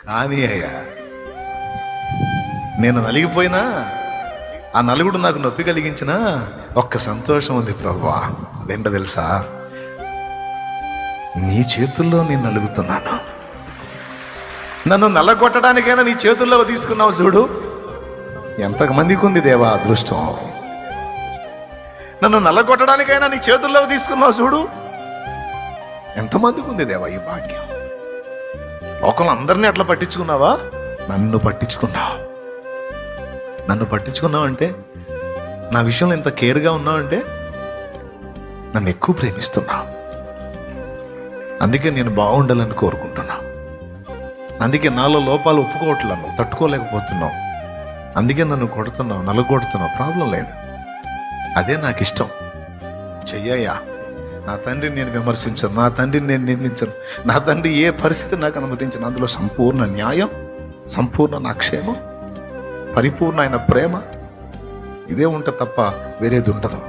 కానీ అయ్యా నేను నలిగిపోయినా ఆ నలుగుడు నాకు నొప్పి కలిగించిన ఒక్క సంతోషం ఉంది ప్రభువా. అదేంటో తెలుసా? నీ చేతుల్లో నేను నలుగుతున్నాను. నన్ను నల్లగొట్టడానికైనా నీ చేతుల్లో తీసుకున్నావు చూడు. ఎంతమందికి ఉంది దేవా అదృష్టం. నన్ను నల్లగొట్టడానికైనా నీ చేతుల్లో తీసుకున్నావు చూడు. ఎంతమందికి ఉంది దేవా ఈ భాగ్యం. లోకంలో అందరినీ అట్లా పట్టించుకున్నావా? నన్ను పట్టించుకున్నావు. నన్ను పట్టించుకున్నావు అంటే, నా విషయంలో ఇంత కేర్గా ఉన్నావు అంటే నన్ను ఎక్కువ ప్రేమిస్తున్నావు. అందుకే నేను బాగుండాలని కోరుకుంటున్నా. అందుకే నాలో లోపాలు ఒప్పుకోవట్లను తట్టుకోలేకపోతున్నావు. అందుకే నన్ను కొడుతున్నావు, నలుగొడుతున్నావు. ప్రాబ్లం లేదు, అదే నాకు ఇష్టం. చెయ్యయ్యా. నా తండ్రిని నేను విమర్శించను, నా తండ్రిని నేను నిందించను. నా తండ్రి ఏ పరిస్థితి నాకు అనుమతించను. అందులో సంపూర్ణ న్యాయం, సంపూర్ణ నా క్షేమం, పరిపూర్ణ ఆయన ప్రేమ ఇదే ఉంటుంది తప్ప వేరేది ఉండదు.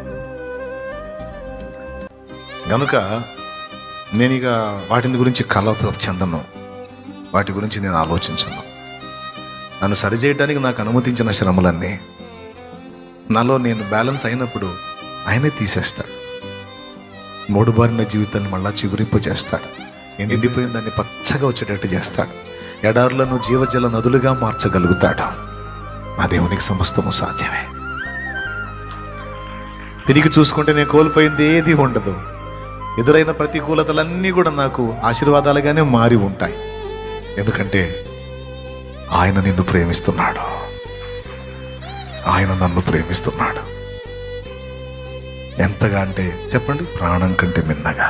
కనుక నేను ఇక వాటిని గురించి కలత చెందను, వాటి గురించి నేను ఆలోచించను. నన్ను సరిచేయడానికి నాకు అనుమతించిన శ్రమలన్నీ నాలో నేను బ్యాలెన్స్ అయినప్పుడు ఆయనే తీసేస్తాడు. మూడుబారిన జీవితాన్ని మళ్ళా చిగురింపు చేస్తాడు. నేను ఎండిపోయిన దాన్ని పచ్చగా వచ్చేటట్టు చేస్తాడు. ఎడారులను జీవజల నదులుగా మార్చగలుగుతాడు. నా దేవునికి సమస్తము సాధ్యమే. తిరిగి చూసుకుంటే నేను కోల్పోయింది ఏది ఉండదు. ఎదురైన ప్రతికూలతలన్నీ కూడా నాకు ఆశీర్వాదాలుగానే మారి ఉంటాయి. ఎందుకంటే ఆయన నిన్ను ప్రేమిస్తున్నాడు, ఆయన నన్ను ప్రేమిస్తున్నాడు. ఎంతగా అంటే చెప్పండి, ప్రాణం కంటే మిన్నగా.